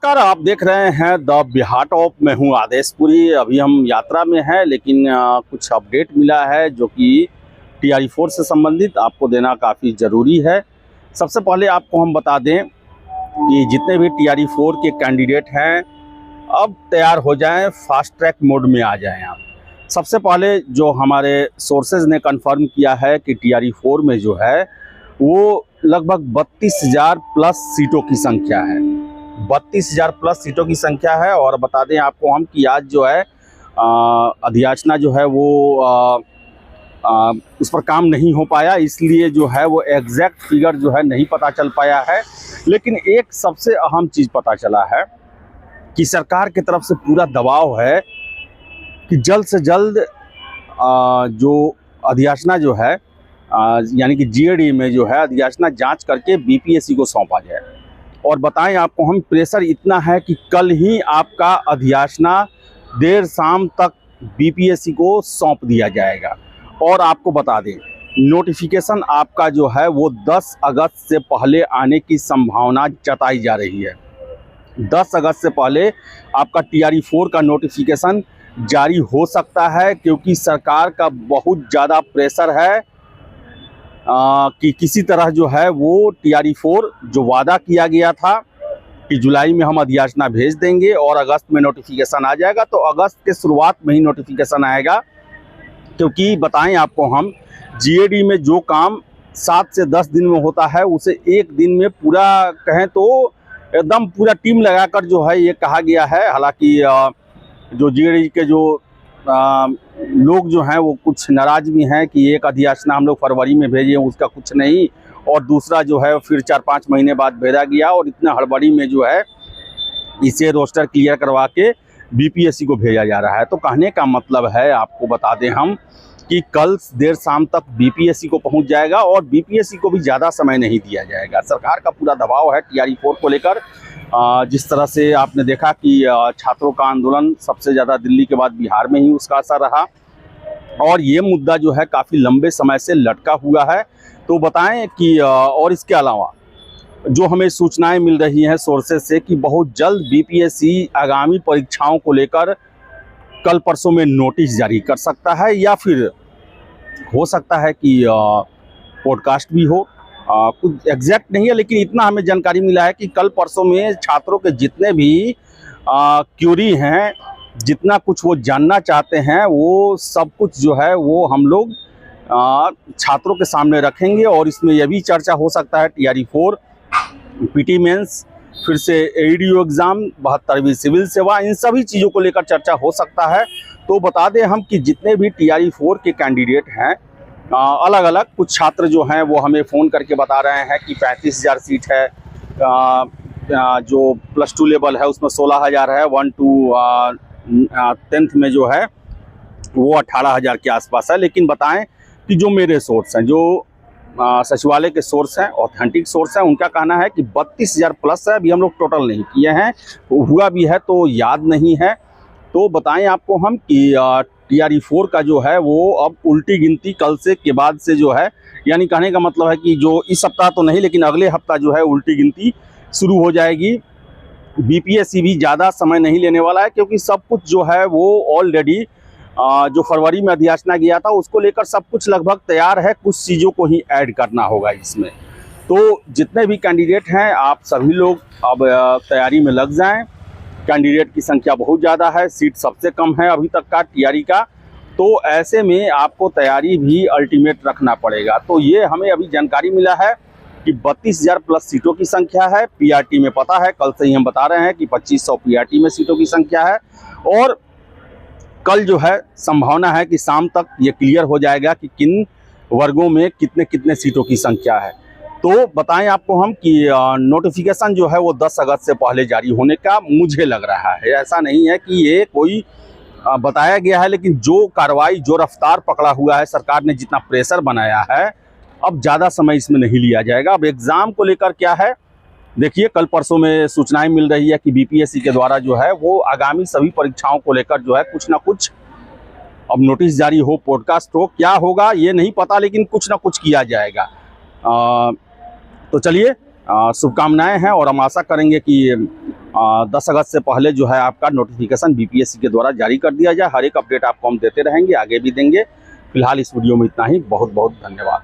नमस्कार, आप देख रहे हैं द बिहार टॉप। मैं हूं आदेशपुरी। अभी हम यात्रा में हैं, लेकिन कुछ अपडेट मिला है जो कि TRE-4 से संबंधित आपको देना काफ़ी ज़रूरी है। सबसे पहले आपको हम बता दें कि जितने भी TRE-4 के कैंडिडेट हैं अब तैयार हो जाएं, फास्ट ट्रैक मोड में आ जाएं आप। सबसे पहले जो हमारे सोर्सेज ने कंफर्म किया है कि TRE-4 में जो है वो लगभग 32,000 प्लस सीटों की संख्या है। 32,000 प्लस सीटों की संख्या है। और बता दें आपको हम कि आज जो है अधियाचना जो है वो उस पर काम नहीं हो पाया, इसलिए जो है वो एग्जैक्ट फिगर जो है नहीं पता चल पाया है। लेकिन एक सबसे अहम चीज़ पता चला है कि सरकार की तरफ से पूरा दबाव है कि जल्द से जल्द जो अधियाचना जो है यानी कि GAD में जो है अधियाचना जांच करके BPSC को सौंपा जाए। और बताएं आपको हम, प्रेशर इतना है कि कल ही आपका अधियाचना देर शाम तक BPSC को सौंप दिया जाएगा। और आपको बता दें, नोटिफिकेशन आपका जो है वो 10 अगस्त से पहले आने की संभावना जताई जा रही है। 10 अगस्त से पहले आपका TRE-4 का नोटिफिकेशन जारी हो सकता है, क्योंकि सरकार का बहुत ज़्यादा प्रेशर है कि किसी तरह जो है वो TRE-4 जो वादा किया गया था कि जुलाई में हम अधियाचना भेज देंगे और अगस्त में नोटिफिकेशन आ जाएगा, तो अगस्त के शुरुआत में ही नोटिफिकेशन आएगा। क्योंकि बताएं आपको हम, GAD में जो काम 7 से 10 दिन में होता है उसे एक दिन में पूरा कहें तो एकदम पूरा टीम लगाकर जो है ये कहा गया है। हालांकि जो GAD के जो लोग जो हैं वो कुछ नाराज भी हैं कि एक अधियाचना हम लोग फरवरी में भेजे, उसका कुछ नहीं, और दूसरा जो है फिर 4-5 महीने बाद भेजा गया और इतना हड़बड़ी में जो है इसे रोस्टर क्लियर करवा के BPSC को भेजा जा रहा है। तो कहने का मतलब है, आपको बता दें हम कि कल देर शाम तक BPSC को पहुंच जाएगा और BPSC को भी ज़्यादा समय नहीं दिया जाएगा। सरकार का पूरा दबाव है TRE-4 को लेकर। जिस तरह से आपने देखा कि छात्रों का आंदोलन सबसे ज़्यादा दिल्ली के बाद बिहार में ही उसका असर रहा, और ये मुद्दा जो है काफ़ी लंबे समय से लटका हुआ है। तो बताएं कि और इसके अलावा जो हमें सूचनाएं मिल रही हैं सोर्सेज से कि बहुत जल्द BPSC आगामी परीक्षाओं को लेकर कल परसों में नोटिस जारी कर सकता है, या फिर हो सकता है कि पॉडकास्ट भी हो। कुछ एग्जैक्ट नहीं है, लेकिन इतना हमें जानकारी मिला है कि कल परसों में छात्रों के जितने भी क्यूरी हैं, जितना कुछ वो जानना चाहते हैं, वो सब कुछ जो है वो हम लोग छात्रों के सामने रखेंगे। और इसमें यह भी चर्चा हो सकता है TRE-4, PT मेंस, फिर से AEDO एग्ज़ाम, 72वीं सिविल सेवा, इन सभी चीज़ों को लेकर चर्चा हो सकता है। तो बता दें हम कि जितने भी TRE-4 के कैंडिडेट हैं, अलग अलग कुछ छात्र जो हैं वो हमें फ़ोन करके बता रहे हैं कि 35,000 सीट है, जो +2 लेवल है उसमें 16,000 है, 1 to 10th में जो है वो 18,000 के आसपास है। लेकिन बताएं कि जो मेरे सोर्स हैं, जो सचिवालय के सोर्स हैं, ऑथेंटिक सोर्स हैं, उनका कहना है कि 32,000 प्लस है। अभी हम लोग टोटल नहीं किए हैं, हुआ भी है तो याद नहीं है। तो बताएं आपको हम कि TRE-4 का जो है वो अब उल्टी गिनती कल से के बाद से जो है, यानी कहने का मतलब है कि जो इस सप्ताह तो नहीं, लेकिन अगले हफ्ता जो है उल्टी गिनती शुरू हो जाएगी। BPSC भी ज़्यादा समय नहीं लेने वाला है, क्योंकि सब कुछ जो है वो ऑलरेडी जो फरवरी में अधियाचना गया था उसको लेकर सब कुछ लगभग तैयार है। कुछ चीज़ों को ही ऐड करना होगा इसमें। तो जितने भी कैंडिडेट हैं, आप सभी लोग अब तैयारी में लग जाएं। कैंडिडेट की संख्या बहुत ज़्यादा है, सीट सबसे कम है अभी तक का TRE का, तो ऐसे में आपको तैयारी भी अल्टीमेट रखना पड़ेगा। तो ये हमें अभी जानकारी मिला है कि 32,000 प्लस सीटों की संख्या है। PRT में पता है, कल से ही हम बता रहे हैं कि 2500 PRT में सीटों की संख्या है, और कल जो है संभावना है कि शाम तक ये क्लियर हो जाएगा कि किन वर्गों में कितने कितने सीटों की संख्या है। तो बताएं आपको हम कि नोटिफिकेशन जो है वो 10 अगस्त से पहले जारी होने का मुझे लग रहा है। ऐसा नहीं है कि ये कोई बताया गया है, लेकिन जो कार्रवाई, जो रफ्तार पकड़ा हुआ है सरकार ने, जितना प्रेशर बनाया है, अब ज़्यादा समय इसमें नहीं लिया जाएगा। अब एग्ज़ाम को लेकर क्या है देखिए, कल परसों में सूचनाएं मिल रही है कि BPSC के द्वारा जो है वो आगामी सभी परीक्षाओं को लेकर जो है कुछ ना कुछ अब नोटिस जारी हो, पॉडकास्ट हो, क्या होगा ये नहीं पता, लेकिन कुछ ना कुछ किया जाएगा। तो चलिए, शुभकामनाएं हैं और हम आशा करेंगे कि 10 अगस्त से पहले जो है आपका नोटिफिकेशन बीपीएससी के द्वारा जारी कर दिया जाए। हर एक अपडेट आपको हम देते रहेंगे, आगे भी देंगे। फिलहाल इस वीडियो में इतना ही। बहुत बहुत धन्यवाद।